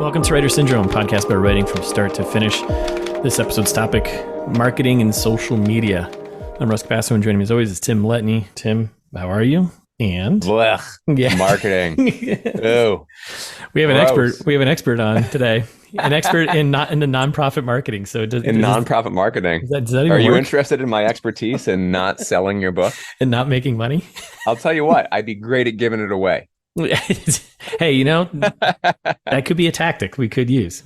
Welcome to Writer Syndrome, podcast about writing from start to finish. This episode's topic, marketing and social media. I'm Russ Capasso, and joining me as always is Tim Letney. Tim, how are you? And blech, marketing. Ew. We have an expert. We have an expert on today. An expert in the nonprofit marketing. So nonprofit marketing. Does that even Are you work? interested in my expertise in not selling your book and not making money? I'll tell you what. I'd be great at giving it away. Hey, that could be a tactic we could use.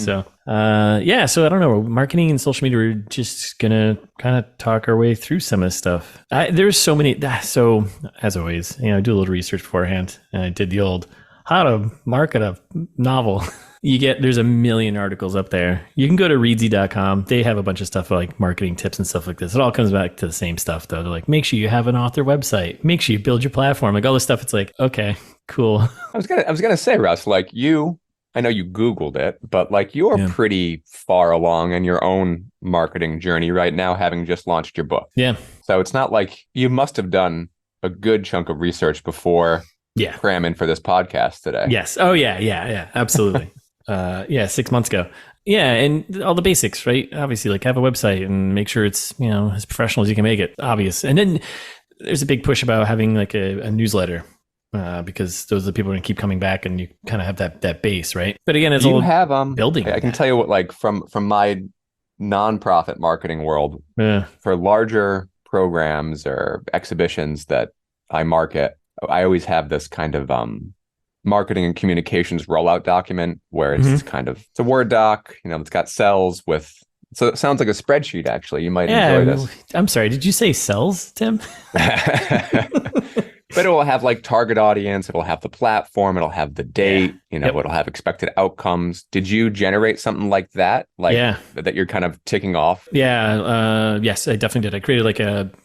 So, so I don't know. Marketing and social media, we're just going to kind of talk our way through some of this stuff. There's so many. So as always, I do a little research beforehand, and I did the old how to market a novel. There's a million articles up there. You can go to readsy.com. They have a bunch of stuff like marketing tips and stuff like this. It all comes back to the same stuff though. They're like, make sure you have an author website. Make sure you build your platform. Like all this stuff. It's like, okay, cool. I was gonna say, Russ, like I know you Googled it, but like you're pretty far along in your own marketing journey right now, having just launched your book. Yeah. So it's not like you must have done a good chunk of research before cramming for this podcast today. Yes. Oh yeah. Absolutely. 6 months ago. Yeah. And all the basics, right? Obviously, like have a website and make sure it's, as professional as you can make it, obvious. And then there's a big push about having like a newsletter because those are the people who keep coming back and you kind of have that base, right? But again, it's all building. I can tell you what, like from my nonprofit marketing world, for larger programs or exhibitions that I market, I always have this kind of marketing and communications rollout document where it's it's a Word doc, it's got cells with, so it sounds like a spreadsheet actually. You might enjoy this. I'm sorry, did you say cells, Tim? But it will have like target audience, it'll have the platform, it'll have the date, it'll have expected outcomes. Did you generate something like that? That you're kind of ticking off? Yes, I definitely did. I created like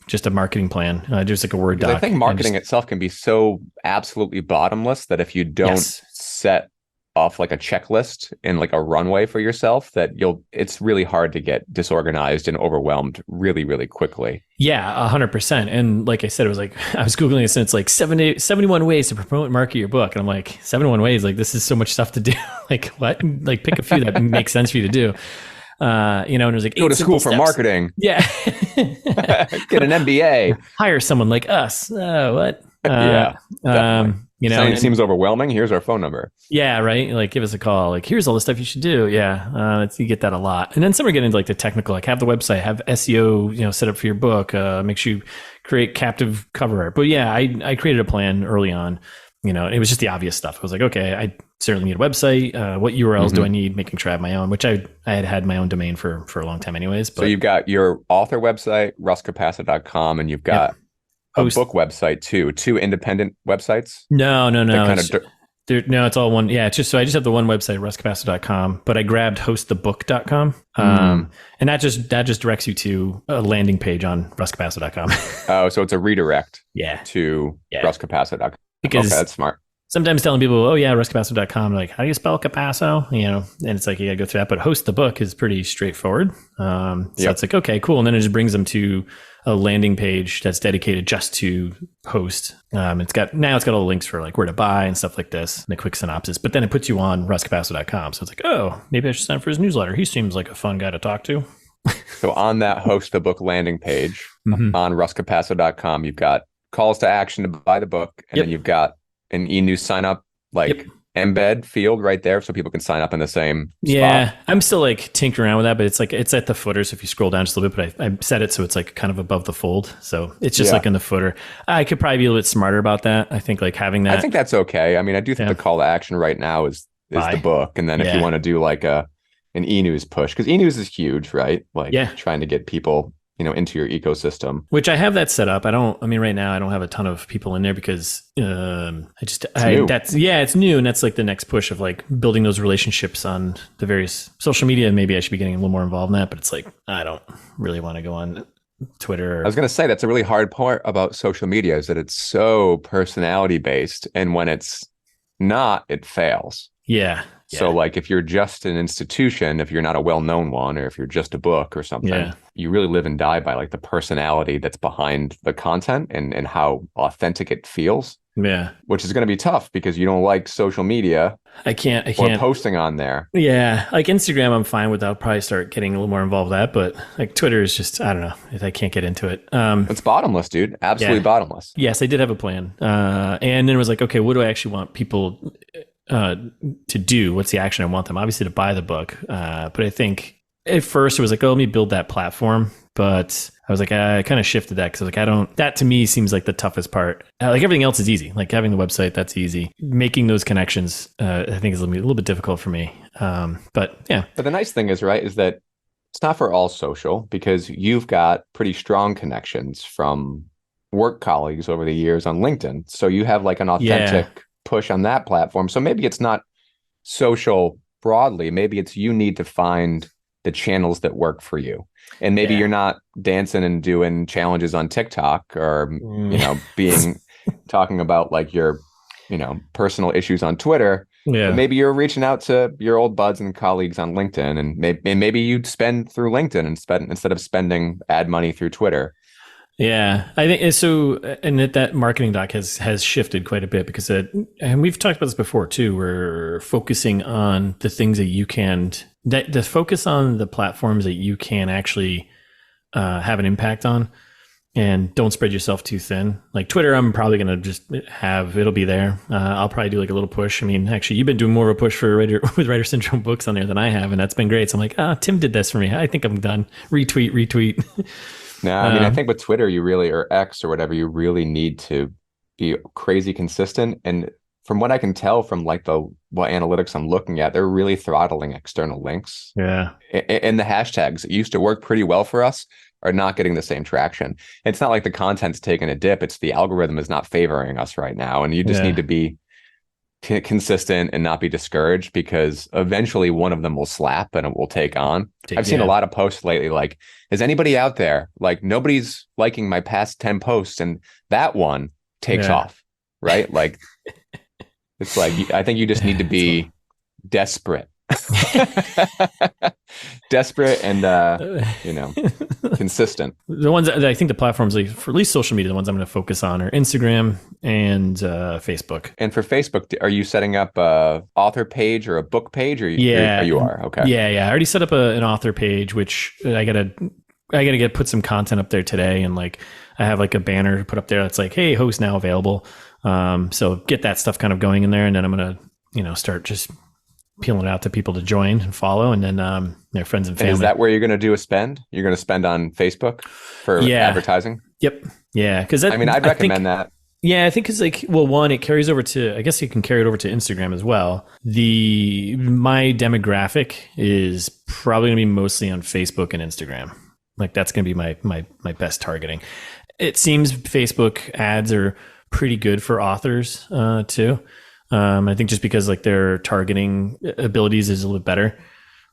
just a marketing plan. Just like a Word doc. I think marketing itself can be so absolutely bottomless that if you don't set off like a checklist and like a runway for yourself, that it's really hard to get disorganized and overwhelmed really, really quickly. Yeah, 100%. And like I said, it was like, I was Googling this and it's like 71 ways to promote and market your book. And I'm like, 71 ways, like this is so much stuff to do. Like what? Like pick a few that makes sense for you to do. And it was like, go to school for marketing. Yeah. Get an MBA. Hire someone like us. What? It seems overwhelming. Here's our phone number. Yeah, right. Like, give us a call. Like, here's all the stuff you should do. Yeah, you get that a lot. And then some are getting into like the technical, like have the website, have SEO, set up for your book. Make sure you create captive cover art. But yeah, I created a plan early on. It was just the obvious stuff. I was like, okay, I certainly need a website. What URLs do I need? Making sure I have my own, which I had my own domain for a long time, anyways. But, so you've got your author website, russcapasso.com, and you've got. A book website too. Two independent websites? No. It's all one. Yeah, I just have the one website, russcapasso.com, but I grabbed hostthebook.com. And that just directs you to a landing page on russcapasso.com. Oh, so it's a redirect to russcapasso.com. Because that's smart. Sometimes telling people, russcapasso.com, like, how do you spell Capasso? And it's like, you gotta go through that. But host the book is pretty straightforward. So it's like, okay, cool. And then it just brings them to a landing page that's dedicated just to host. It's got all the links for like where to buy and stuff like this and a quick synopsis. But then it puts you on russcapasso.com. So it's like, oh, maybe I should sign up for his newsletter. He seems like a fun guy to talk to. So on that host the book landing page on russcapasso.com, you've got calls to action to buy the book. And then you've got an e-news sign up, embed field right there so people can sign up in the same spot. I'm still like tinkering around with that, but it's at the footer. So if you scroll down just a little bit, but I set it so it's like kind of above the fold. So it's just like in the footer. I could probably be a little bit smarter about that. I think like having that. I think that's okay. I mean, I do think the call to action right now is the book. And then if you want to do like an e-news push, because e-news is huge, right? Like trying to get people into your ecosystem. Which I have that set up. Right now I don't have a ton of people in there because it's new. And that's like the next push of like building those relationships on the various social media. Maybe I should be getting a little more involved in that, but it's like, I don't really want to go on Twitter. I was going to say, that's a really hard part about social media is that it's so personality based. And when it's not, it fails. Yeah. So like if you're just an institution, if you're not a well-known one, or if you're just a book or something, you really live and die by like the personality that's behind the content and how authentic it feels. Yeah. Which is going to be tough because you don't like social media. I can't or posting on there. Yeah. Like Instagram, I'm fine with. I'll probably start getting a little more involved with that. But like Twitter is just, I don't know. I can't get into it. It's bottomless, dude. Absolutely bottomless. Yes, I did have a plan. And then it was like, okay, what do I actually want people to do? What's the action I want them? Obviously to buy the book. But I think at first it was like, oh, let me build that platform. But I was like, I kind of shifted that because I was like, that to me seems like the toughest part. Like everything else is easy. Like having the website, that's easy. Making those connections, I think is a little bit difficult for me. But yeah. But the nice thing is, right, is that it's not for all social because you've got pretty strong connections from work colleagues over the years on LinkedIn. So you have like an authentic push on that platform. So maybe it's not social broadly. Maybe it's you need to find the channels that work for you. And maybe you're not dancing and doing challenges on TikTok or, talking about like your, personal issues on Twitter. Yeah. But maybe you're reaching out to your old buds and colleagues on LinkedIn, and maybe you'd spend through LinkedIn instead of spending ad money through Twitter. Yeah, I think so. And that marketing doc has shifted quite a bit because and we've talked about this before too. We're focusing on the things that you can, the focus on the platforms that you can actually have an impact on, and don't spread yourself too thin. Like Twitter, I'm probably going to just it'll be there. I'll probably do like a little push. I mean, actually, you've been doing more of a push for with Writer Syndrome books on there than I have, and that's been great. So I'm like, Tim did this for me. I think I'm done. Retweet. No, I mean, I think with Twitter, or X or whatever, you really need to be crazy consistent. And from what I can tell from like what analytics I'm looking at, they're really throttling external links. Yeah. And the hashtags that used to work pretty well for us are not getting the same traction. It's not like the content's taking a dip. It's the algorithm is not favoring us right now. And you just need to be consistent and not be discouraged because eventually one of them will slap and it will take on. I've seen a lot of posts lately like, is anybody out there? Like nobody's liking my past 10 posts and that one takes off, right? Like it's like, I think you just need to be desperate. Desperate and consistent. The ones that I think the platforms, like for at least social media, the ones I'm going to focus on are Instagram and Facebook. And for Facebook, are you setting up a author page or a book page, or you are? Okay. Yeah. I already set up an author page, which I gotta put some content up there today, and like I have like a banner to put up there that's like, hey, host now available. So get that stuff kind of going in there, and then I'm gonna start just peeling it out to people to join and follow, and then their friends and family. And is that where you're going to do a spend? You're going to spend on Facebook for advertising? Yep. Yeah. Because I'd recommend that. Yeah, I think it's like, well, one, it carries over to, I guess you can carry it over to Instagram as well. My demographic is probably going to be mostly on Facebook and Instagram. Like that's going to be my best targeting. It seems Facebook ads are pretty good for authors too. I think just because like their targeting abilities is a little bit better.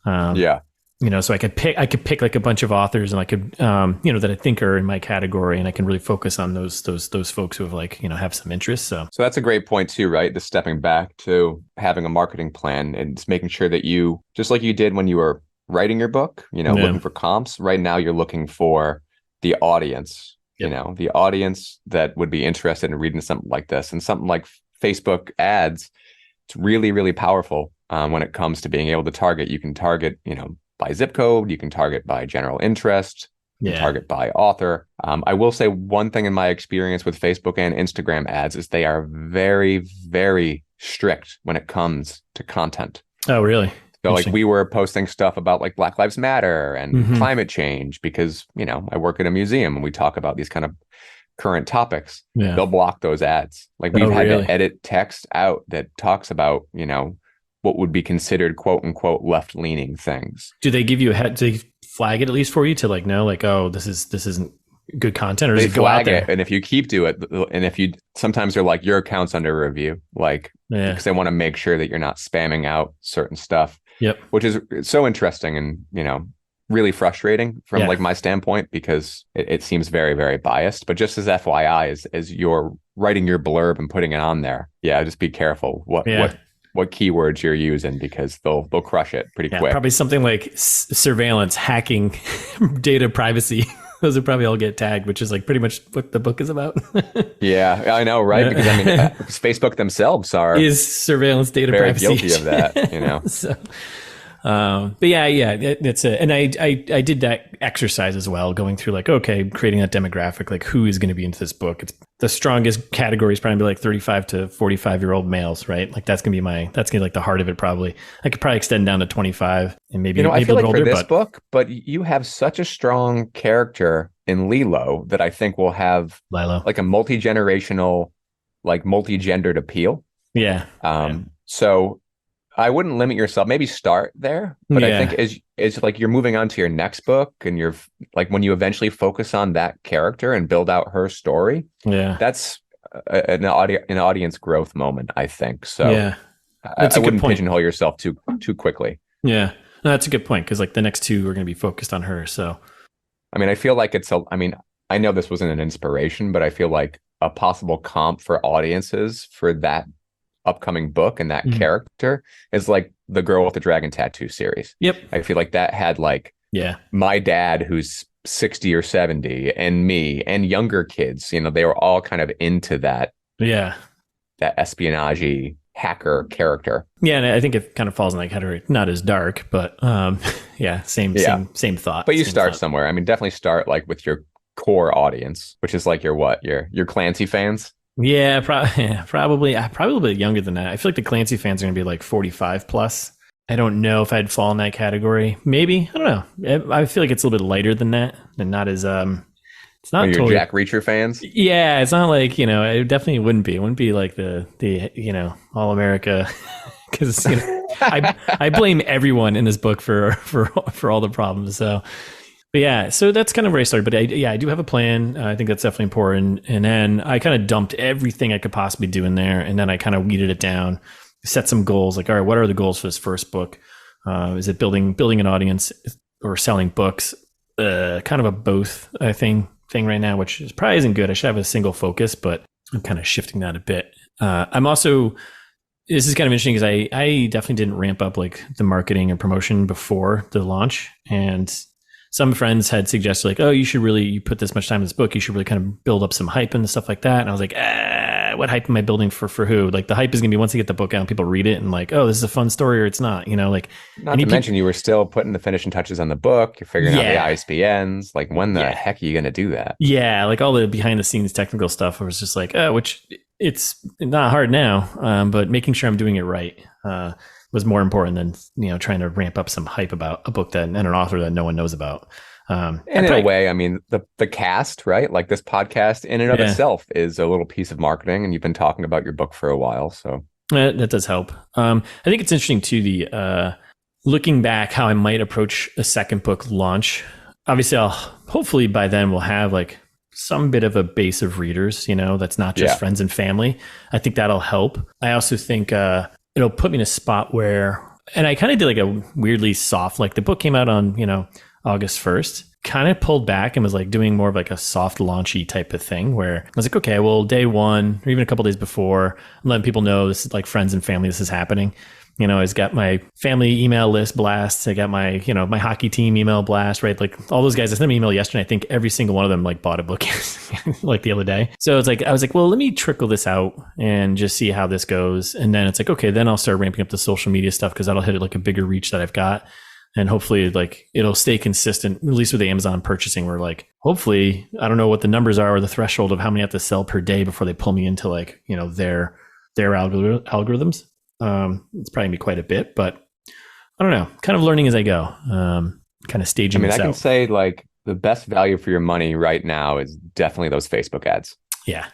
So I could pick like a bunch of authors, and I could, that I think are in my category, and I can really focus on those folks who have like, have some interest. So that's a great point too, right? The stepping back to having a marketing plan and just making sure that you, just like you did when you were writing your book, looking for comps. Right now, you're looking for the audience, the audience that would be interested in reading something like this, and something like Facebook ads. It's really, really powerful when it comes to being able to target. You can target, by zip code, you can target by general interest, you can target by author. I will say one thing in my experience with Facebook and Instagram ads is they are very, very strict when it comes to content. Oh, really? So like we were posting stuff about like Black Lives Matter and climate change because, I work at a museum and we talk about these kind of current topics. They'll block those ads. Like we've had to edit text out that talks about, what would be considered quote unquote left-leaning things. Do they give you do they flag it at least for you to like know like, oh, this isn't good content, or does it go out there? And if you keep to it, and if you sometimes they're like, your account's under review, like because they want to make sure that you're not spamming out certain stuff. Yep. Which is so interesting and really frustrating from like my standpoint, because it seems very, very biased. But just as FYI, as you're writing your blurb and putting it on there, just be careful what keywords you're using, because they'll crush it pretty quick. Probably something like surveillance, hacking, data privacy. those would probably all get tagged, which is like pretty much what the book is about. Yeah, I know, right? Because I mean, Facebook themselves is surveillance data very privacy. guilty of that, you know. So, but it's and I did that exercise as well, going through like, okay, creating that demographic, like who is going to be into this book. It's the strongest category is probably be like 35 to 45-year-old males, right? Like that's gonna be like the heart of it. Probably I could probably extend down to 25 and maybe, I feel like older, for this book, but you have such a strong character in Lilo that I think will have Lilo, like a multi-generational, like multi-gendered appeal. Yeah. So I wouldn't limit yourself. Maybe start there, but I think as like you're moving on to your next book, and you're like when you eventually focus on that character and build out her story, that's an audience growth moment, I think. So I wouldn't pigeonhole yourself too quickly. Yeah, no, that's a good point, because like the next two are going to be focused on her. So, I mean, I feel like I know this wasn't an inspiration, but I feel like a possible comp for audiences for that upcoming book and that character is like the Girl with the Dragon Tattoo series. Yep. I feel like that had like my dad who's 60 or 70 and me and younger kids, they were all kind of into that espionage hacker character. Yeah, and I think it kind of falls in that category, not as dark, but same thought. But you start somewhere. I mean, definitely start like with your core audience, which is like your Clancy fans. Yeah, probably a bit younger than that. I feel like the Clancy fans are going to be like 45 plus. I don't know if I'd fall in that category. Maybe. I don't know. I feel like it's a little bit lighter than that, and not as it's not totally Jack Reacher fans. Yeah, it's not like, it definitely wouldn't be. It wouldn't be like the All America, because I blame everyone in this book for all the problems. So. But yeah, so that's kind of where I started. But I do have a plan. I think that's definitely important. And then I kind of dumped everything I could possibly do in there. And then I kind of weeded it down, set some goals. Like, all right, what are the goals for this first book? Is it building an audience or selling books? Kind of a both, I think, thing right now, which is probably isn't good. I should have a single focus, but I'm kind of shifting that a bit. I'm also, this is kind of interesting because I definitely didn't ramp up like the marketing and promotion before the launch. And some friends had suggested like, oh, you put this much time in this book, you should really kind of build up some hype and stuff like that. And I was like, what hype am I building for who? Like the hype is going to be once you get the book out and people read it and like, oh, this is a fun story, or it's not, like. Not to mention you were still putting the finishing touches on the book. You're figuring out the ISBNs. Like when the heck are you going to do that? Yeah. Like all the behind the scenes technical stuff was just like, which it's not hard now, but making sure I'm doing it right was more important than trying to ramp up some hype about a book and an author that no one knows about. And in a way, I mean, the cast, right? Like this podcast in and of itself is a little piece of marketing, and you've been talking about your book for a while, so that does help. I think it's interesting too, the looking back how I might approach a second book launch. Obviously, hopefully by then we'll have like some bit of a base of readers, that's not just friends and family. I think that'll help. I also think it'll put me in a spot where, and I kind of did like a weirdly soft, like the book came out on, August 1st, kind of pulled back and was like doing more of like a soft launchy type of thing where I was like, okay, well, day one, or even a couple days before, I'm letting people know this is like friends and family, this is happening. I've got my family email list blasts. I got my, my hockey team email blast, right? Like all those guys, I sent them an email yesterday. I think every single one of them like bought a book like the other day. So it's like, I was like, well, let me trickle this out and just see how this goes. And then it's like, okay, then I'll start ramping up the social media stuff, because that'll hit like a bigger reach that I've got. And hopefully like it'll stay consistent, at least with the Amazon purchasing, where like, hopefully, I don't know what the numbers are or the threshold of how many I have to sell per day before they pull me into like, their algorithms. It's probably gonna be quite a bit, but I don't know, kind of learning as I go, kind of staging. I mean, I can say like the best value for your money right now is definitely those Facebook ads. Yeah.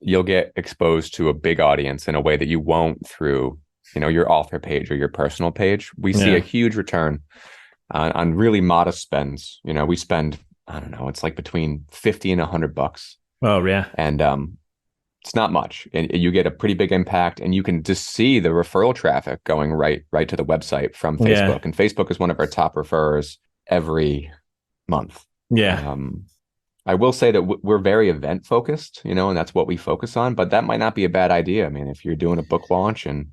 You'll get exposed to a big audience in a way that you won't through, your author page or your personal page. We see a huge return on really modest spends. We spend, I don't know, it's like between $50 and $100. Oh yeah. And, it's not much, and you get a pretty big impact, and you can just see the referral traffic going right to the website from Facebook. And Facebook is one of our top referrers every month. Yeah. I will say that we're very event focused, and that's what we focus on, but that might not be a bad idea. I mean, if you're doing a book launch and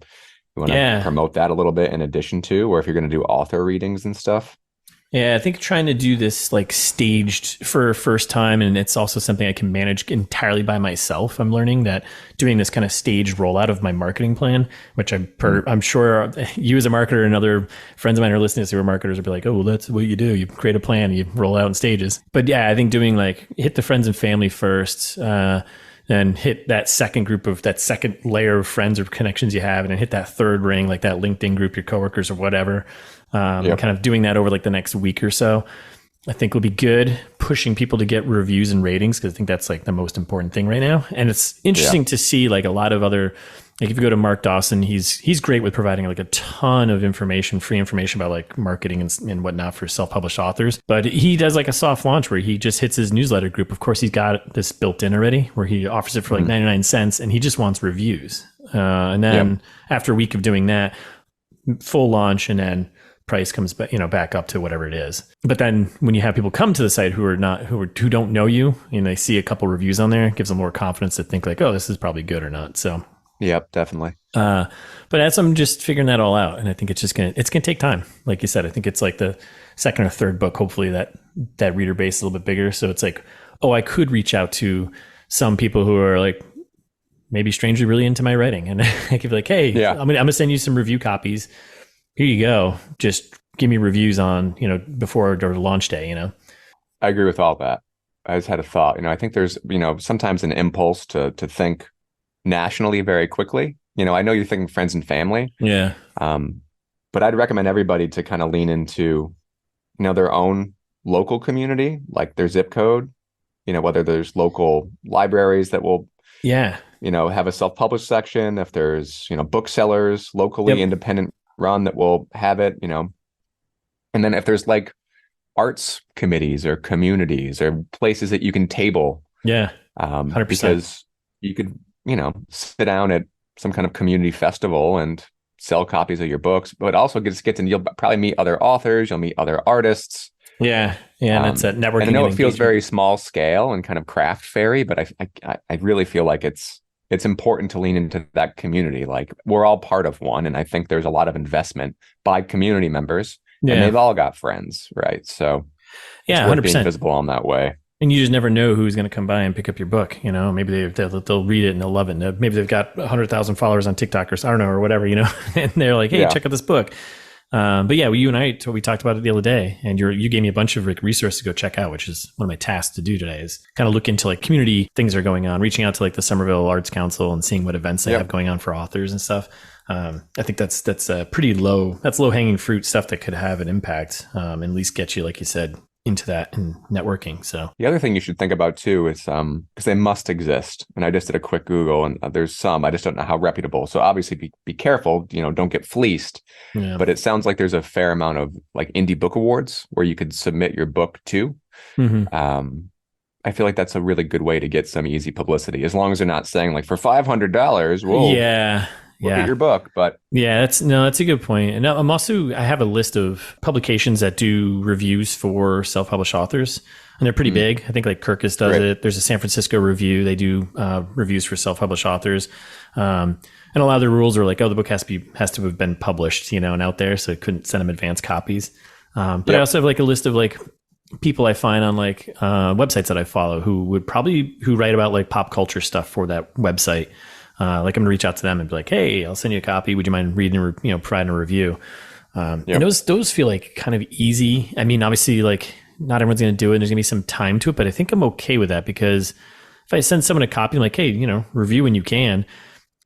you want to promote that a little bit in addition to, or if you're going to do author readings and stuff. Yeah, I think trying to do this like staged for first time, and it's also something I can manage entirely by myself. I'm learning that doing this kind of staged rollout of my marketing plan, which I'm sure you as a marketer and other friends of mine who are listening to who are marketers will be like, oh, well, that's what you do. You create a plan, you roll it out in stages. But yeah, I think doing like hit the friends and family first, then hit that second layer of friends or connections you have, and then hit that third ring, like that LinkedIn group, your coworkers or whatever. Kind of doing that over like the next week or so, I think will be good. Pushing people to get reviews and ratings, because I think that's like the most important thing right now. And it's interesting to see like a lot of other, like if you go to Mark Dawson, he's great with providing like a ton of information, free information about like marketing and whatnot for self-published authors. But he does like a soft launch where he just hits his newsletter group. Of course, he's got this built in already where he offers it for like 99 cents, and he just wants reviews. And then after a week of doing that, full launch, and then price comes back, back up to whatever it is. But then when you have people come to the site who don't know you, and they see a couple reviews on there, it gives them more confidence to think like, oh, this is probably good or not. So, yep, definitely. But as I'm just figuring that all out, and I think it's gonna take time. Like you said, I think it's like the second or third book. Hopefully that reader base is a little bit bigger. So it's like, oh, I could reach out to some people who are like maybe strangely really into my writing, and I could be like, hey, I'm gonna send you some review copies. Here you go. Just give me reviews on, before or launch day, I agree with all that. I just had a thought, I think there's, sometimes an impulse to think nationally very quickly. I know you're thinking friends and family. Yeah. But I'd recommend everybody to kind of lean into, their own local community, like their zip code, whether there's local libraries that will, have a self-published section, if there's, booksellers, locally independent run that will have it, and then if there's like arts committees or communities or places that you can table, 100%. Because you could, sit down at some kind of community festival and sell copies of your books, but also you'll probably meet other authors, you'll meet other artists. And that's that networking. And I know it feels very small scale and kind of craft fairy, but I really feel like it's important to lean into that community. Like we're all part of one. And I think there's a lot of investment by community members, and they've all got friends. Right. So it's worth 100%. being visible in that way. And you just never know who's going to come by and pick up your book. Maybe they'll read it and they'll love it. Maybe they've got 100,000 followers on TikTok or I don't know, or whatever, and they're like, hey, check out this book. But yeah, you and I, we talked about it the other day, and you gave me a bunch of like resources to go check out, which is one of my tasks to do today, is kind of look into like community things that are going on, reaching out to like the Somerville Arts Council and seeing what events they have going on for authors and stuff. I think that's pretty low hanging fruit stuff that could have an impact, and at least get you, like you said, into that and networking. So the other thing you should think about too is because they must exist, and I just did a quick Google, and there's some, I just don't know how reputable. So obviously be careful, don't get fleeced. But it sounds like there's a fair amount of like indie book awards where you could submit your book to. I feel like that's a really good way to get some easy publicity, as long as they're not saying like for $500 we'll look at your book. But that's a good point. And I have a list of publications that do reviews for self-published authors, and they're pretty big. I think like Kirkus does it. There's a San Francisco Review. They do reviews for self-published authors. And a lot of the rules are like, oh, the book has to have been published, and out there, so I couldn't send them advance copies. But I also have like a list of like people I find on like websites that I follow who write about like pop culture stuff for that website. Like I'm gonna reach out to them and be like, hey, I'll send you a copy. Would you mind reading, providing a review? And those feel like kind of easy. I mean, obviously, like not everyone's gonna do it. There's gonna be some time to it, but I think I'm okay with that, because if I send someone a copy, I'm like, hey, review when you can.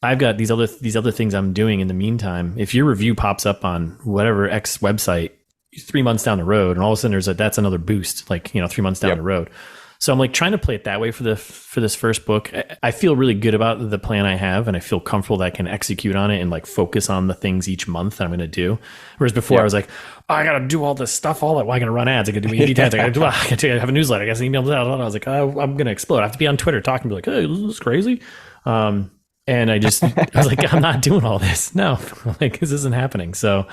I've got these other things I'm doing in the meantime. If your review pops up on whatever X website 3 months down the road, and all of a sudden that's another boost, like 3 months down the road. So I'm like trying to play it that way for this first book. I feel really good about the plan I have, and I feel comfortable that I can execute on it and like focus on the things each month that I'm going to do. Whereas before I was like, oh, I got to do all this stuff. I got to run ads. I got to do 80 times. I got to have a newsletter. I got to email out. I was like, oh, I'm going to explode. I have to be on Twitter talking, be like, hey, this is crazy. And I was like, I'm not doing all this. No, like this isn't happening. So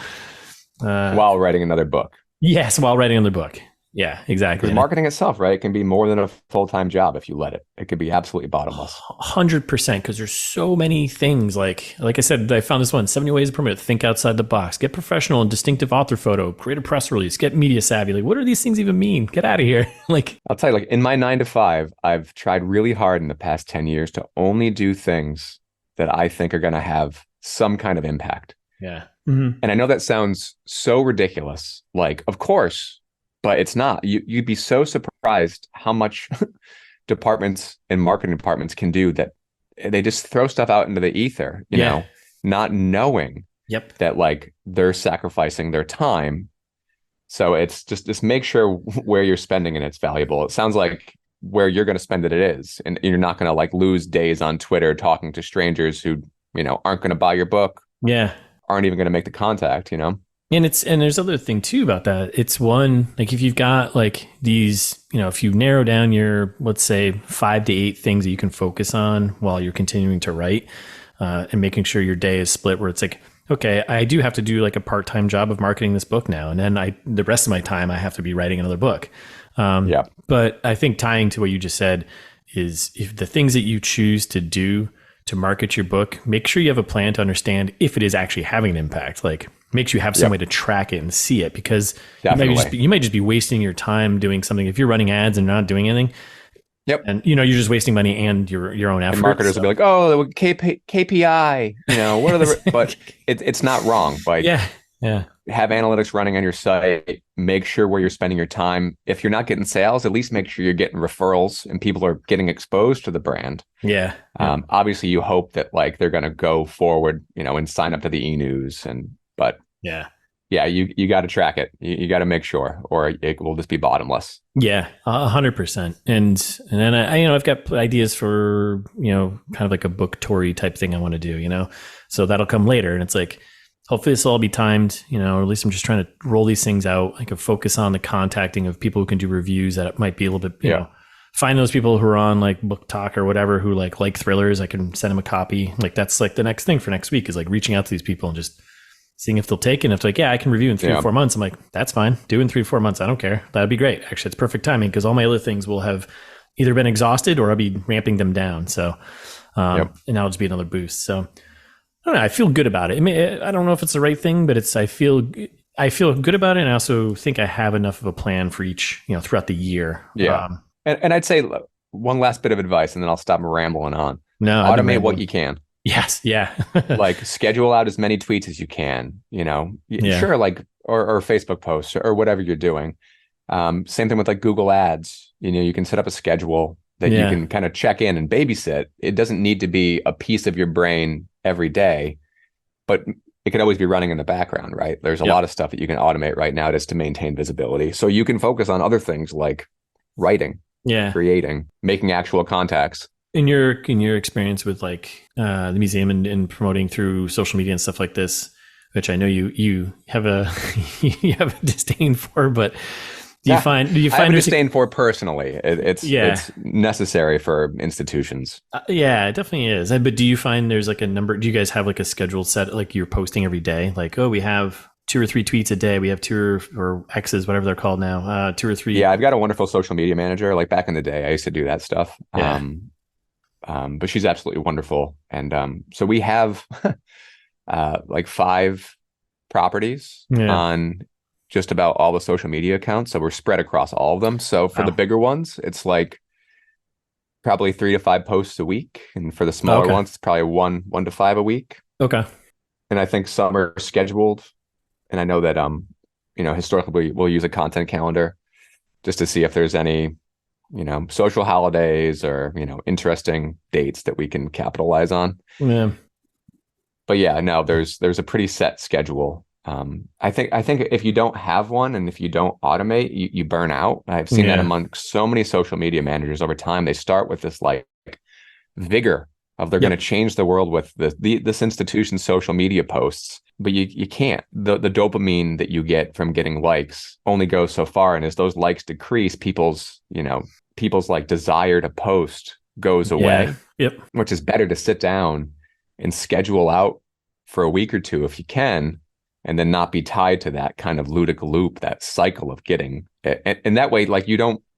while writing another book. Yes, while writing another book. Yeah, exactly. Because marketing itself, right? It can be more than a full-time job if you let it. It could be absolutely bottomless. 100%, because there's so many things. Like I said, I found this one: 70 ways to promote. Think outside the box. Get professional and distinctive author photo. Create a press release. Get media savvy. Like, what do these things even mean? Get out of here. Like, I'll tell you, like in my 9 to 5, I've tried really hard in the past 10 years to only do things that I think are going to have some kind of impact. yeah. And I know that sounds so ridiculous. Like, of course, but it's not. You'd be so surprised how much departments and marketing departments can do that. They just throw stuff out into the ether, you know, not knowing that like they're sacrificing their time. So it's just make sure where you're spending it, it's valuable. It sounds like where you're going to spend it, it is. And you're not going to like lose days on Twitter talking to strangers who, you know, aren't going to buy your book. Yeah. Aren't even going to make the contact, you know? And there's other thing too about that. It's one, like if you've got like these, you know, if you narrow down your, let's say 5 to 8 things that you can focus on while you're continuing to write, and making sure your day is split where it's like, okay, I do have to do like a part-time job of marketing this book now. And then the rest of my time, I have to be writing another book. But I think tying to what you just said is if the things that you choose to do to market your book, make sure you have a plan to understand if it is actually having an impact. Like, makes you have some way to track it and see it, because you might just be wasting your time doing something. If you're running ads and not doing anything, and you know, you're just wasting money and your own effort. And marketers will be like, oh, KPI, you know, what are the, but it's not wrong. Like, have analytics running on your site, make sure where you're spending your time. If you're not getting sales, at least make sure you're getting referrals and people are getting exposed to the brand. Obviously you hope that like they're going to go forward, you know, and sign up to the e-news but you got to track it. You got to make sure, or it will just be bottomless. 100%. And then I've got ideas for, you know, kind of like a book Tory type thing I want to do, you know, so that'll come later. And it's like, hopefully this will all be timed, you know, or at least I'm just trying to roll these things out. I can focus on the contacting of people who can do reviews that might be a little bit, you know, find those people who are on like Book Talk or whatever, who like thrillers. I can send them a copy. Like that's like the next thing for next week is like reaching out to these people and just seeing if they'll take it. And if they're like, I can review in 3 or 4 months. I'm like, that's fine. Do in 3 or 4 months. I don't care. That'd be great. Actually, it's perfect timing because all my other things will have either been exhausted or I'll be ramping them down. So, and that'll just be another boost. So I don't know. I feel good about it. I mean, I don't know if it's the right thing, but I feel good about it. And I also think I have enough of a plan for each, you know, throughout the year. And I'd say one last bit of advice and then I'll stop rambling on. No, automate what you can. Yes. Yeah. Like schedule out as many tweets as you can, you know, sure. Like, or Facebook posts or whatever you're doing. Same thing with like Google ads, you know, you can set up a schedule that you can kind of check in and babysit. It doesn't need to be a piece of your brain every day, but it can always be running in the background, right? There's a lot of stuff that you can automate right now just to maintain visibility. So you can focus on other things like writing, creating, making actual contacts. In your experience with like the museum and promoting through social media and stuff like this, which I know you have a you have a disdain for, but do you find I have a disdain for personally? It's necessary for institutions. It definitely is. But do you find there's like a number? Do you guys have like a scheduled set, like you're posting every day? Like, oh, we have 2 or 3 tweets a day. We have 2 or X's, whatever they're called now. 2 or 3. Yeah, I've got a wonderful social media manager. Like back in the day, I used to do that stuff. But she's absolutely wonderful. And so we have like 5 properties on just about all the social media accounts. So we're spread across all of them. So for the bigger ones, it's like probably 3 to 5 posts a week. And for the smaller ones, it's probably 1 to 5 a week. Okay. And I think some are scheduled. And I know that, you know, historically we'll use a content calendar just to see if there's any, you know, social holidays or, you know, interesting dates that we can capitalize on. But no, there's a pretty set schedule. I think if you don't have one and if you don't automate, you burn out. I've seen that among so many social media managers over time. They start with this like vigor of they're going to change the world with this institution's social media posts, but you can't. The dopamine that you get from getting likes only goes so far, and as those likes decrease, people's like desire to post goes away. Which is better to sit down and schedule out for a week or 2 if you can, and then not be tied to that kind of ludic loop, that cycle of getting it. And that way, like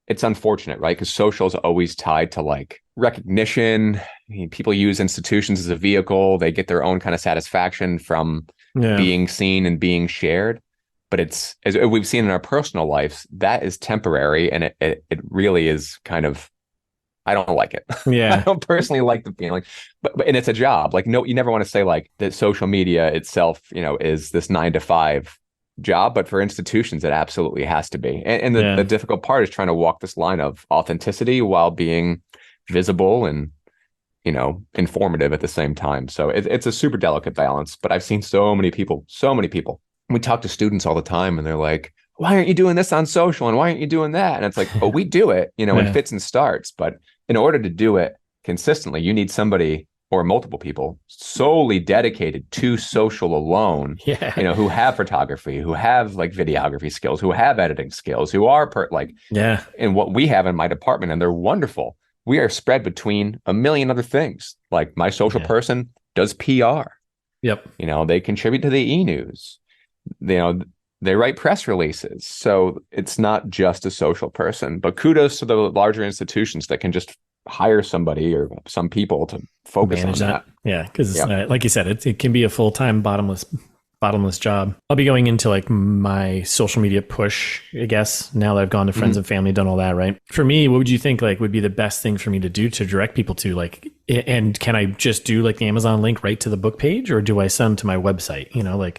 it's unfortunate, right? Because social is always tied to like recognition. I mean, people use institutions as a vehicle. They get their own kind of satisfaction from being seen and being shared. But it's, as we've seen in our personal lives, that is temporary. And it really is kind of, I don't like it. Yeah. I don't personally like the feeling, but and it's a job. Like, no, you never want to say like that social media itself, is this 9 to 5 job, but for institutions, it absolutely has to be. And the difficult part is trying to walk this line of authenticity while being visible and, informative at the same time. So it's a super delicate balance, but I've seen so many people. We talk to students all the time and they're like, why aren't you doing this on social? And why aren't you doing that? And it's like, oh, we do it, in fits and starts. But in order to do it consistently, you need somebody or multiple people solely dedicated to social alone, who have photography, who have like videography skills, who have editing skills, who are and what we have in my department, and they're wonderful. We are spread between a million other things. Like my social person does PR. Yep. They contribute to the e-news. They write press releases. So it's not just a social person, but kudos to the larger institutions that can just hire somebody or some people to focus on that. Yeah. Because like you said, it can be a full-time bottomless job. I'll be going into like my social media push, I guess, now that I've gone to friends and family, done all that, right? For me, what would you think like would be the best thing for me to do to direct people to like, and can I just do like the Amazon link right to the book page, or do I send them to my website,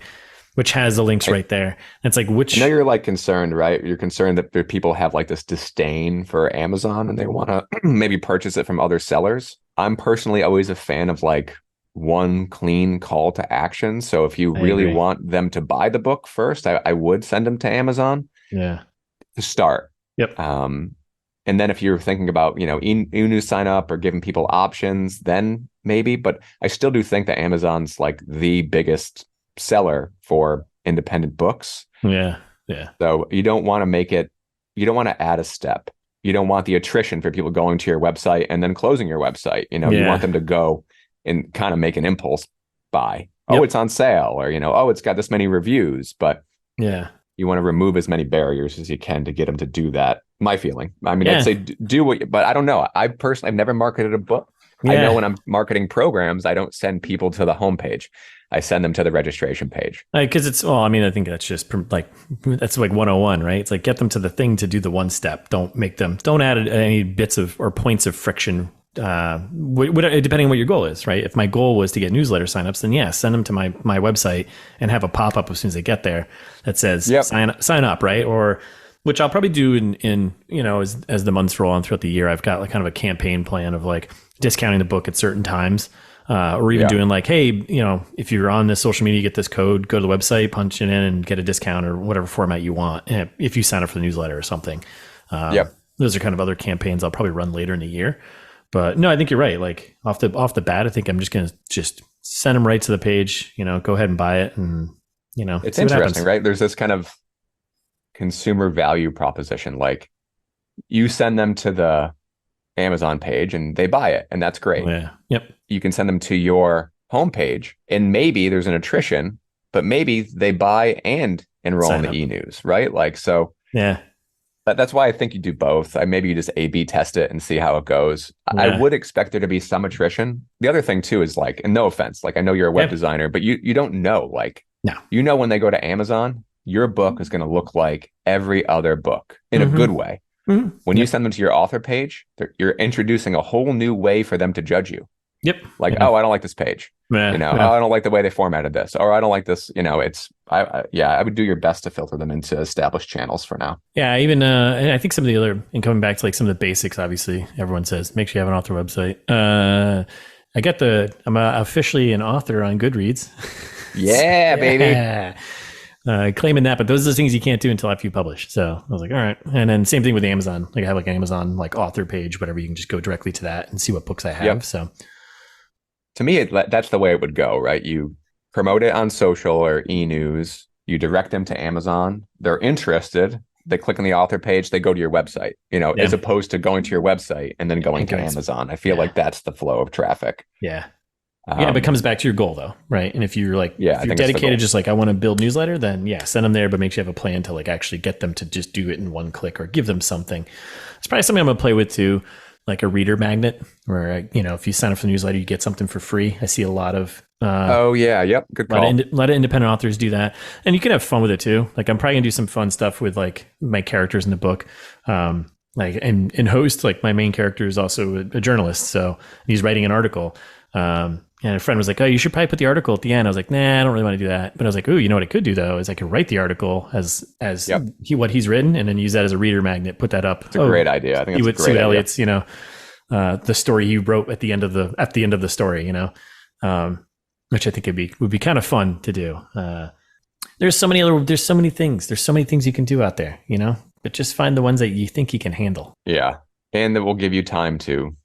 which has the links right there? And it's like, which... I know you're like concerned, right? You're concerned that people have like this disdain for Amazon and they want to maybe purchase it from other sellers. I'm personally always a fan of like one clean call to action. So if you really want them to buy the book first, I would send them to Amazon. Yeah. To start. Yep. And then if you're thinking about, e-news sign up or giving people options, then maybe. But I still do think that Amazon's like the biggest seller for independent books. Yeah. So you don't want to add a step. You don't want the attrition for people going to your website and then closing your website. You want them to go and kind of make an impulse buy. Oh, it's on sale, or, oh, it's got this many reviews, but you want to remove as many barriers as you can to get them to do that. My feeling. I mean, I'd say do what, but I don't know. I've never marketed a book. I know when I'm marketing programs, I don't send people to the homepage. I send them to the registration page. Because I think that's just that's like 101, right? It's like get them to the thing to do the one step. Don't add any bits of or points of friction, depending on what your goal is, right? If my goal was to get newsletter signups, then send them to my website and have a pop-up as soon as they get there that says sign up, right? Or which I'll probably do in as the months roll on throughout the year. I've got like kind of a campaign plan of like discounting the book at certain times. Or even doing like, hey, if you're on this social media, get this code, go to the website, punch it in and get a discount or whatever format you want. If you sign up for the newsletter or something. Those are kind of other campaigns I'll probably run later in the year. But no, I think you're right. Like off the bat, I think I'm just going to send them right to the page, go ahead and buy it. And, it's interesting, right? There's this kind of consumer value proposition. Like you send them to the Amazon page and they buy it, and that's great. Yeah. Yep. You can send them to your homepage and maybe there's an attrition, but maybe they buy and enroll in the e-news, right? Like, so that's why I think you do both. Maybe you just A/B test it and see how it goes. I would expect there to be some attrition. The other thing too is like, and no offense, like I know you're a web designer, but you don't know, like, when they go to Amazon, your book is going to look like every other book in a good way. Mm-hmm. When you send them to your author page, you're introducing a whole new way for them to judge you. Yep. Like, oh, I don't like this page. Oh, I don't like the way they formatted this, or I don't like this. I would do your best to filter them into established channels for now. Yeah. Even, and I think some of the other, and coming back to like some of the basics, obviously everyone says, make sure you have an author website. I'm officially an author on Goodreads. Yeah, baby. Claiming that, but those are the things you can't do until after you publish. So I was like, all right. And then same thing with Amazon. Like I have like an Amazon like author page, whatever. You can just go directly to that and see what books I have. Yep. So to me, that's the way it would go, right? You promote it on social or e-news. You direct them to Amazon. They're interested. They click on the author page. They go to your website, as opposed to going to your website and then going to Amazon. I feel like that's the flow of traffic. Yeah. Yeah, but it comes back to your goal though, right? And if you're like, if you're dedicated, just like I want to build newsletter, then yeah, send them there, but make sure you have a plan to like actually get them to just do it in one click or give them something. It's probably something I'm gonna play with too, like a reader magnet, where if you sign up for the newsletter, you get something for free. I see a lot of good call. A lot of independent authors do that, and you can have fun with it too. Like I'm probably gonna do some fun stuff with like my characters in the book. Like and host, like my main character is also a journalist, so he's writing an article. And a friend was like, "Oh, you should probably put the article at the end." I was like, "Nah, I don't really want to do that." But I was like, "Ooh, you know what I could do though is I could write the article as what he's written, and then use that as a reader magnet. Put that up. It's a great idea. I think it's a great idea. Elliott's, the story he wrote at the end of the story, which I think would be kind of fun to do. There's so many things you can do out there, but just find the ones that you think you can handle. Yeah, and that will give you time to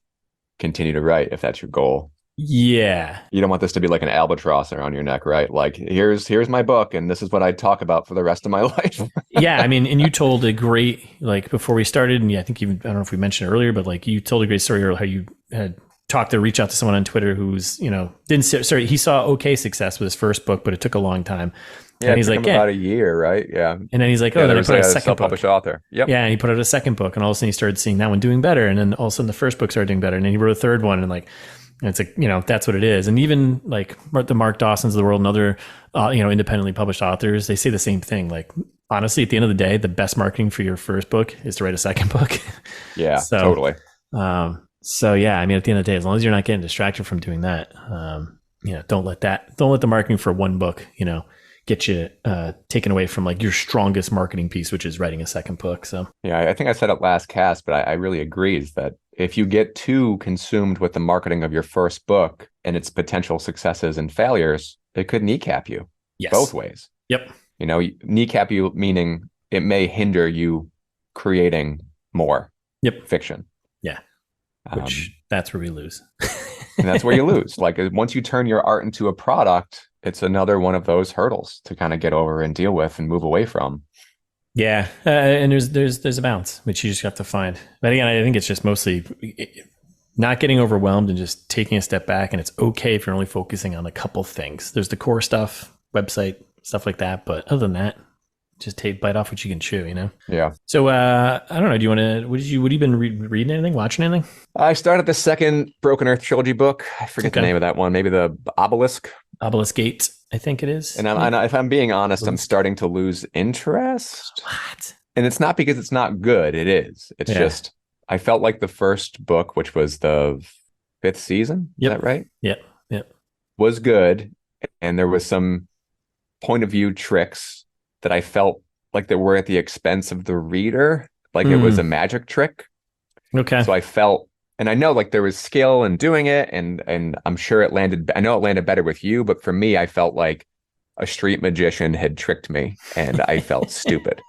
continue to write if that's your goal. Yeah. You don't want this to be like an albatross around your neck, right? Like here's my book and this is what I talk about for the rest of my life. Yeah. I mean, and you told a great, like before we started, and I think I don't know if we mentioned it earlier, but like you told a great story how you had reach out to someone on Twitter who's, he saw okay success with his first book, but it took a long time. Yeah, and he's like, about a year, right? Yeah. And then he's like, then I put out a second book. Author. Yep. Yeah, and he put out a second book, and all of a sudden he started seeing that one doing better, and then all of a sudden the first book started doing better, and then he wrote a third one, and it's like, that's what it is. And even like the Mark Dawsons of the world and other, independently published authors, they say the same thing. Like, honestly, at the end of the day, the best marketing for your first book is to write a second book. Yeah, totally. So yeah, I mean, at the end of the day, as long as you're not getting distracted from doing that, don't let the marketing for one book, get you taken away from like your strongest marketing piece, which is writing a second book. So yeah, I think I said it last cast, but I really agree is that if you get too consumed with the marketing of your first book and its potential successes and failures, it could kneecap you both ways. Yep. Kneecap you meaning it may hinder you creating more fiction. Yeah. Which that's where we lose. And that's where you lose. Like once you turn your art into a product, it's another one of those hurdles to kind of get over and deal with and move away from. Yeah, and there's a balance which you just have to find. But again, I think it's just mostly not getting overwhelmed and just taking a step back. And it's okay if you're only focusing on a couple things. There's the core stuff, website stuff like that, but other than that, just bite off what you can chew. Yeah. So I don't know. Do you want to? What have you been reading? Anything? Watching anything? I started the second Broken Earth trilogy book. I forget the name of that one. Maybe the Obelisk Gate, I think it is. And if I'm being honest, I'm starting to lose interest. What? And it's not because it's not good. It is. It's just, I felt like the first book, which was the 5th season. Is that right? Yep. Was good. And there was some point of view tricks that I felt like they were at the expense of the reader. Like it was a magic trick. Okay. So I felt, and I know like there was skill in doing it, and I'm sure it landed better with you, but for me, I felt like a street magician had tricked me and I felt stupid.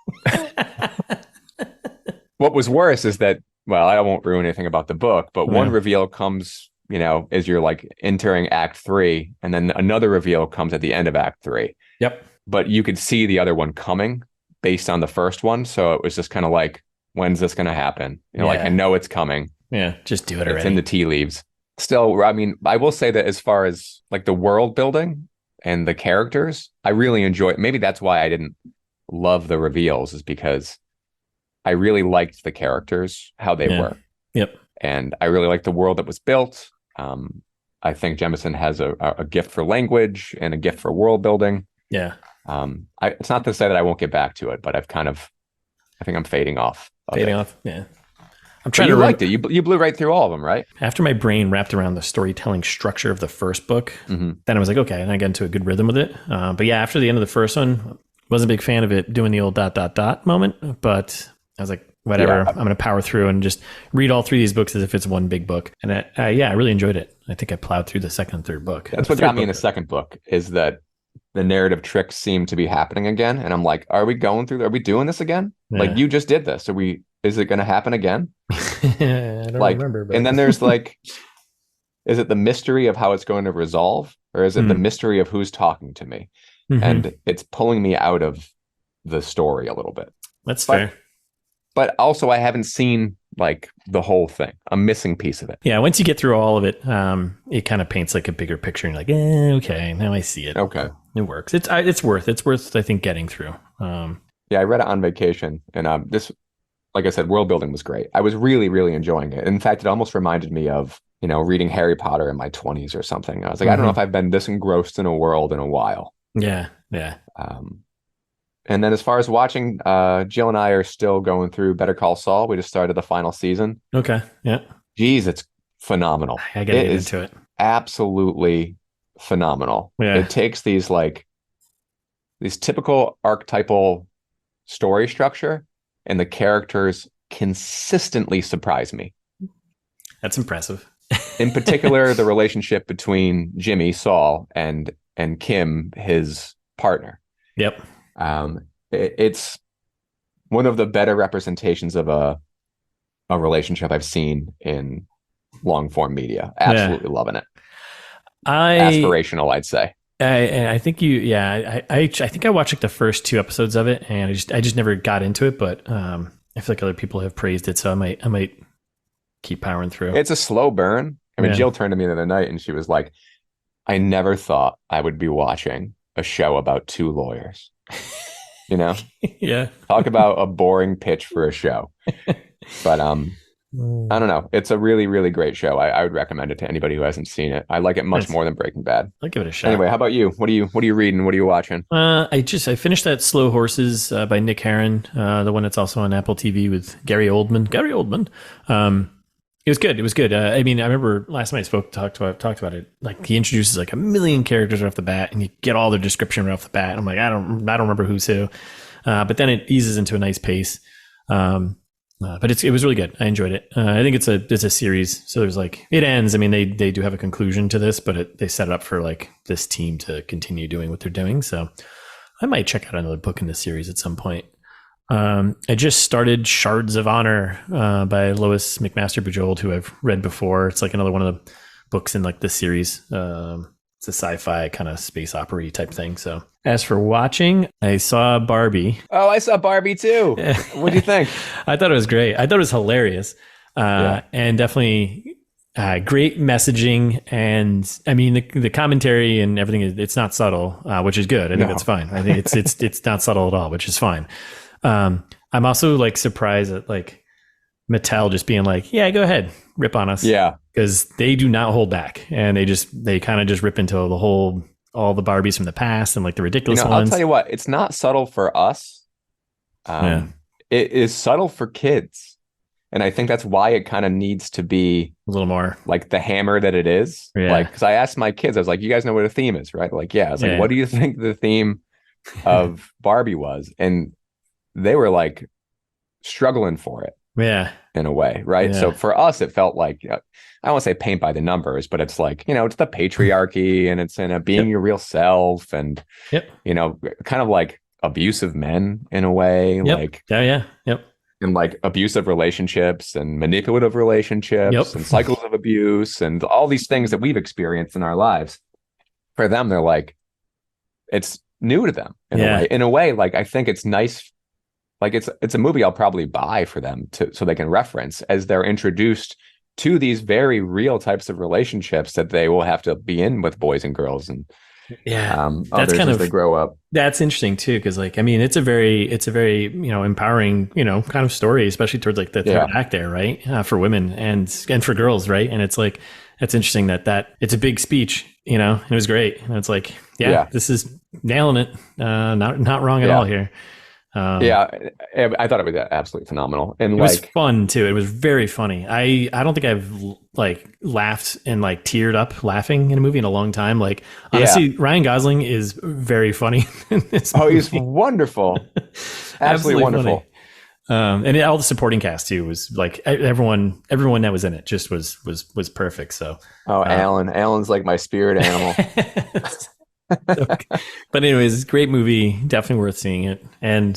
What was worse is that, well, I won't ruin anything about the book, but one reveal comes, as you're like entering Act 3, and then another reveal comes at the end of Act 3. Yep. But you could see the other one coming based on the first one. So it was just kind of like, when's this going to happen? Like I know it's coming. Yeah, just do it already. It's in the tea leaves. Still, I mean, I will say that as far as like the world building and the characters, I really enjoy it. Maybe that's why I didn't love the reveals, is because I really liked the characters, how they were. Yep. And I really liked the world that was built. I think Jemison has a gift for language and a gift for world building. Yeah. It's not to say that I won't get back to it, but I think I'm fading off. Yeah. I'm trying to. You liked it. You blew right through all of them, right? After my brain wrapped around the storytelling structure of the first book, then I was like, okay, and I got into a good rhythm with it. But yeah, after the end of the first one, wasn't a big fan of it doing the old ... moment. But I was like, whatever, I'm going to power through and just read all 3 of these books as if it's one big book. And I really enjoyed it. I think I plowed through the second and third book. That's what got me in the second book, is that the narrative tricks seem to be happening again. And I'm like, are we doing this again? Yeah. Like, you just did this. Is it going to happen again? I don't remember. But... And then there's like, is it the mystery of how it's going to resolve? Or is it the mystery of who's talking to me? And it's pulling me out of the story a little bit. That's fair. But also I haven't seen, like the whole thing. I'm missing piece of it. Yeah, once you get through all of it, it kind of paints like a bigger picture, and you're like, okay, now I see it. Okay, it works. It's worth I think getting through. Yeah, I read it on vacation, and this, like I said, world building was great. I was really, really enjoying it. In fact, it almost reminded me of, reading Harry Potter in my 20s or something. I was like, I don't know if I've been this engrossed in a world in a while. Yeah. And then as far as watching, Jill and I are still going through Better Call Saul. We just started the final season. Okay. Yeah. Geez, it's phenomenal. I gotta get into it. Absolutely phenomenal. Yeah. It takes these typical archetypal story structure, and the characters consistently surprise me. That's impressive. In particular, the relationship between Jimmy, Saul, and Kim, his partner. Yep. It's one of the better representations of a relationship I've seen in long form media. Absolutely loving it. Aspirational, I'd say. I think I think I watched like the first 2 episodes of it, and I just never got into it. But I feel like other people have praised it, so I might keep powering through. It's a slow burn. I mean, Jill turned to me the other night and she was like, "I never thought I would be watching a show about 2 lawyers." Yeah. Talk about a boring pitch for a show. But I don't know. It's a really, really great show. I would recommend it to anybody who hasn't seen it. I like it much more than Breaking Bad. I'll give it a shot. Anyway, how about you? What are you reading? What are you watching? I finished that Slow Horses by Nick Herron, the one that's also on Apple TV with Gary Oldman. It was good. It was good. I mean, I remember last time I talked about it. Like, he introduces like a million characters right off the bat, and you get all their description right off the bat. I'm like, I don't remember who's who. But then it eases into a nice pace. But it was really good. I enjoyed it. I think it's a series. So there's like, it ends. I mean, they do have a conclusion to this, but they set it up for like this team to continue doing what they're doing. So I might check out another book in this series at some point. I just started Shards of Honor by Lois McMaster Bujold, who I've read before. It's like another one of the books in like this series. It's a sci-fi kind of space opera type thing. So as for watching, I saw Barbie. Oh, I saw Barbie too. What do you think? I thought it was great. I thought it was hilarious. And definitely great messaging. And I mean, the commentary and everything, it's not subtle, which is good. I think that's fine. I think it's not subtle at all, which is fine. I'm also like surprised at like Mattel just being like, yeah, go ahead, rip on us. Yeah. Because they do not hold back, and they kind of just rip into all the Barbies from the past and like the ridiculous ones. I'll tell you what, it's not subtle for us. It is subtle for kids. And I think that's why it kind of needs to be a little more like the hammer that it is. Yeah. Like, because I asked my kids, I was like, you guys know what a theme is, right? Like, yeah. I was like, what do you think the theme of Barbie was? And they were like struggling for it. Yeah. In a way, right? Yeah. So for us, it felt like, I don't want to say paint by the numbers, but it's like, it's the patriarchy, and it's in being your real self, and, kind of like abusive men in a way. Like, and like abusive relationships and manipulative relationships and cycles of abuse and all these things that we've experienced in our lives. For them, they're like, it's new to them in a way. Like, I think it's nice. Like, it's a movie I'll probably buy for them so they can reference as they're introduced to these very real types of relationships that they will have to be in with boys and girls, and that's kind of, they grow up. That's interesting too, because like, I mean, it's a very empowering kind of story, especially towards like the third act there, right, for women and for girls, right? And it's like, that's interesting that it's a big speech, and it was great, and it's like, this is nailing it, not wrong at all here. I thought it was absolutely phenomenal, and it was fun too. It was very funny. I don't think I've like laughed and like teared up laughing in a movie in a long time. Like, honestly, Ryan Gosling is very funny in this movie. He's wonderful. Absolutely wonderful. And all the supporting cast too was like everyone that was in it just was perfect. So Alan's like my spirit animal. But anyways, great movie, definitely worth seeing it, and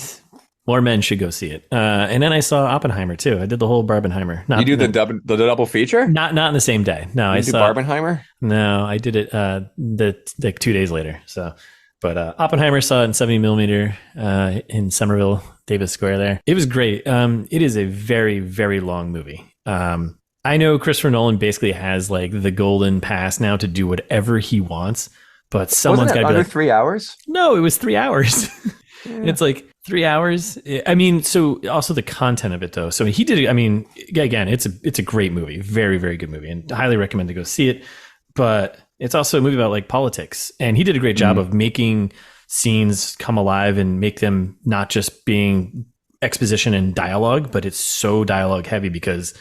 more men should go see it. And then I saw Oppenheimer too. I did the whole Barbenheimer. You do the double feature? Not in the same day. No, I saw Barbenheimer. No, I did it the 2 days later. So, but Oppenheimer saw it in 70 millimeter in Somerville, Davis Square there. It was great. It is a very, very long movie. I know Christopher Nolan basically has like the golden pass now to do whatever he wants, but someone's got to be under like, 3 hours. No, it was 3 hours. Yeah. It's like 3 hours. I mean, so also the content of it though. So he did. I mean, again, it's a great movie, very, very good movie, and highly recommend to go see it. But it's also a movie about like politics, and he did a great job of making scenes come alive and make them not just being exposition and dialogue, but it's so dialogue heavy because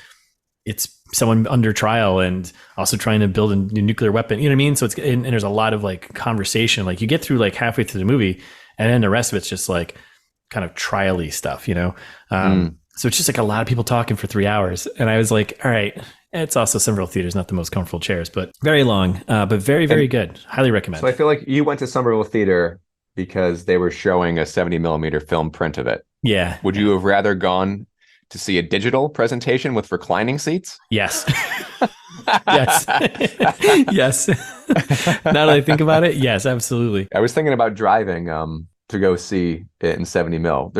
it's someone under trial and also trying to build a nuclear weapon. You know what I mean? So and there's a lot of like conversation. Like you get through like halfway through the movie, and then the rest of it's just like kind of trial-y stuff, you know? So it's just like a lot of people talking for 3 hours. And I was like, all right, it's also Somerville Theater's not the most comfortable chairs, but very long, but very, very good. Highly recommend. So I feel like you went to Somerville Theater because they were showing a 70 millimeter film print of it. Yeah. Would you have rather gone to see a digital presentation with reclining seats? Yes. Yes. Yes. Now that I think about it, yes, absolutely. I was thinking about driving to go see it in 70 mil.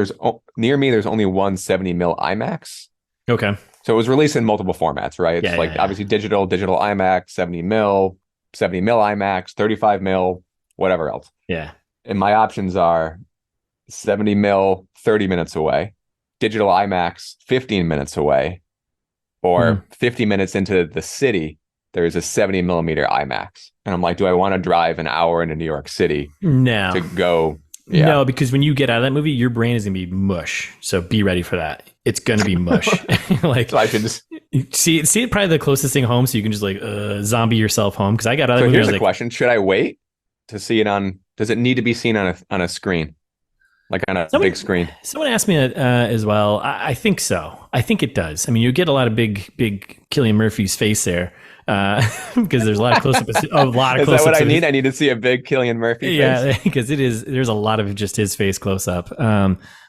Near me, there's only one 70 mil IMAX. Okay. So it was released in multiple formats, right? It's obviously digital IMAX, 70 mil IMAX, 35 mil, whatever else. Yeah. And my options are 70 mil, 30 minutes away, digital IMAX, 15 minutes away, or 50 minutes into the city, there's a 70 millimeter IMAX. And I'm like, do I want to drive an hour into New York City to go? Yeah. No, because when you get out of that movie, your brain is going to be mush. So be ready for that. It's going to be mush. Like, so I can just see it probably the closest thing home. So you can just like zombie yourself home. Because I got out of that movie. So here's the question. Should I wait to see it on? Does it need to be seen on a screen? Like on a big screen? Someone asked me as well. I think so. I think it does. I mean, you get a lot of big Cillian Murphy's face there because there's a lot of close-ups. Is that what I need? I need to see a big Cillian Murphy face? Yeah, because there's a lot of just his face close up.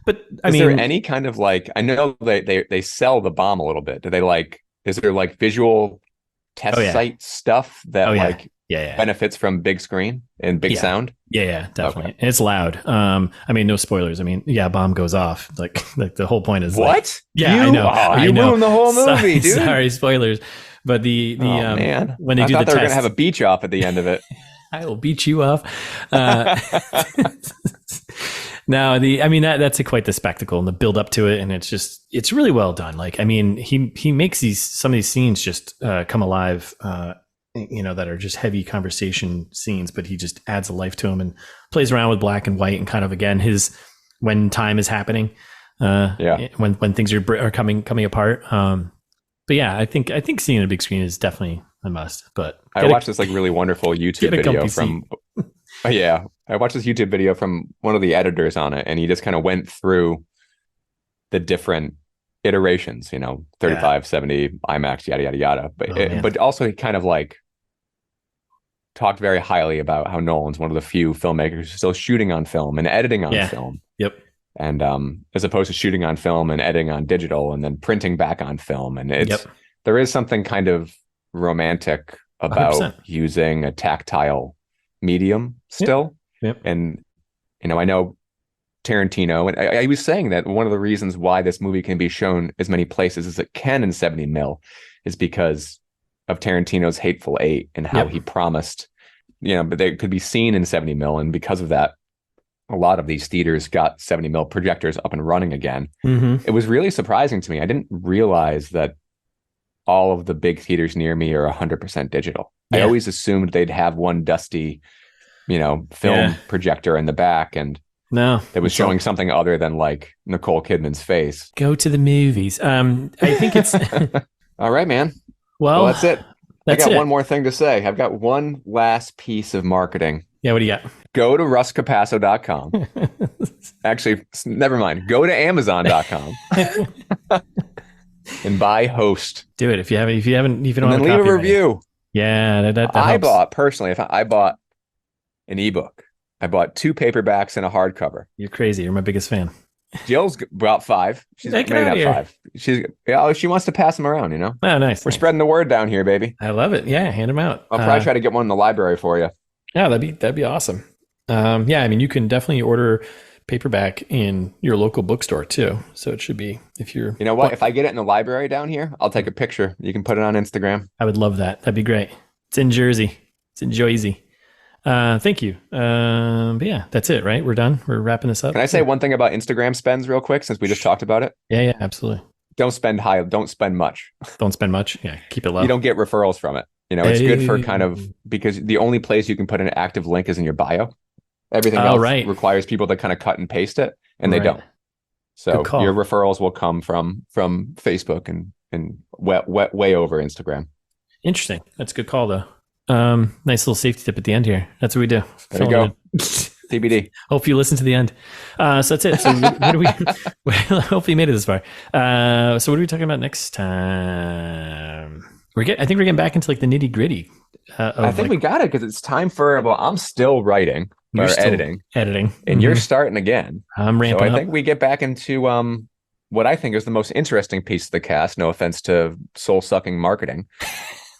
But I mean, is there any kind of like, I know they sell the bomb a little bit. Do they is there like visual test site stuff that benefits from big screen and big sound? Yeah, definitely. Okay. And it's loud. I mean, no spoilers. I mean, bomb goes off. Like the whole point is what? I know. You ruined the whole movie, dude. Sorry, spoilers. But man, when they I do thought the they were test, gonna have a beach off at the end of it. I will beat you off. No, that's quite the spectacle and the build up to it, and it's really well done. Like, I mean, he makes some of these scenes just come alive. That are just heavy conversation scenes, but he just adds a life to them and plays around with black and white and kind of, again, when time is happening, when things are coming apart. But yeah, I think seeing a big screen is definitely a must. But I watched this like really wonderful YouTube video from, I watched this YouTube video from one of the editors on it, and he just kind of went through the different iterations, 35, 70, IMAX, yada, yada, yada. But also he kind of like talked very highly about how Nolan's one of the few filmmakers still shooting on film and editing on film. Yep. And as opposed to shooting on film and editing on digital and then printing back on film. And there is something kind of romantic about 100%. Using a tactile medium still. Yep. And, I know Tarantino, and I was saying that one of the reasons why this movie can be shown as many places as it can in 70 mil is because of Tarantino's Hateful Eight and how he promised, but they could be seen in 70 mil. And because of that, a lot of these theaters got 70 mil projectors up and running again. It was really surprising to me. I didn't realize that all of the big theaters near me are 100% digital. I always assumed they'd have one dusty, film projector in the back, and it was showing something other than like Nicole Kidman's face. Go to the movies. I think it's all right, man. Well, that's it. I got one more thing to say. I've got one last piece of marketing. Yeah, what do you got? Go to russcapasso.com. Actually, never mind. Go to amazon.com and buy Host. Do it if you haven't. If you don't and have then a leave a review. Yeah, that I helps. bought personally. I bought an ebook. I bought 2 paperbacks and a hardcover. You're crazy. You're my biggest fan. Jill's brought 5. She's maybe not 5. She wants to pass them around, Oh, nice. We're spreading the word down here, baby. I love it. Yeah, hand them out. I'll probably try to get one in the library for you. Yeah, that'd be awesome. I mean, you can definitely order paperback in your local bookstore too. So it should be, if you're, you know what, if I get it in the library down here, I'll take a picture. You can put it on Instagram. I would love that. That'd be great. It's in Jersey. It's in Jersey. Thank you. But yeah, that's it, right? We're done. We're wrapping this up. Can I say one thing about Instagram spends real quick, since we just talked about it? Yeah, absolutely. Don't spend much. Don't spend much. Yeah, keep it low. You don't get referrals from it. It's good for kind of, because the only place you can put an active link is in your bio. Everything else requires people to kind of cut and paste it, and they don't. So your referrals will come from Facebook and way over Instagram. Interesting. That's a good call, though. Nice little safety tip at the end here. That's what we do. There you go. TBD. Hope you listen to the end. So that's it. So what do we? Hopefully you made it this far. So what are we talking about next time? I think we're getting back into like the nitty gritty. I think we got it, because it's time for. Well, I'm still writing or editing, and you're starting again. I'm ramping up. So I think we get back into what I think is the most interesting piece of the cast. No offense to soul sucking marketing,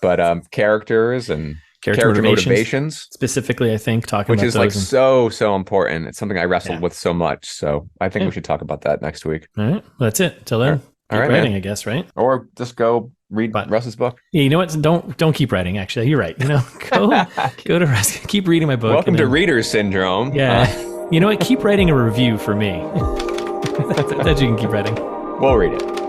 but characters and character motivations specifically. I think talking which about is like so important. It's something I wrestled with so much. So I think we should talk about that next week. All right, well, that's it. Till then, keep writing, man. I guess, right? Or just go read Russ's book. Yeah, you know what? Don't keep writing. Actually, you're right. Go to Russ. Keep reading my book. Welcome to Reader's Syndrome. Yeah. You know what? Keep writing a review for me. that you can keep writing. We'll read it.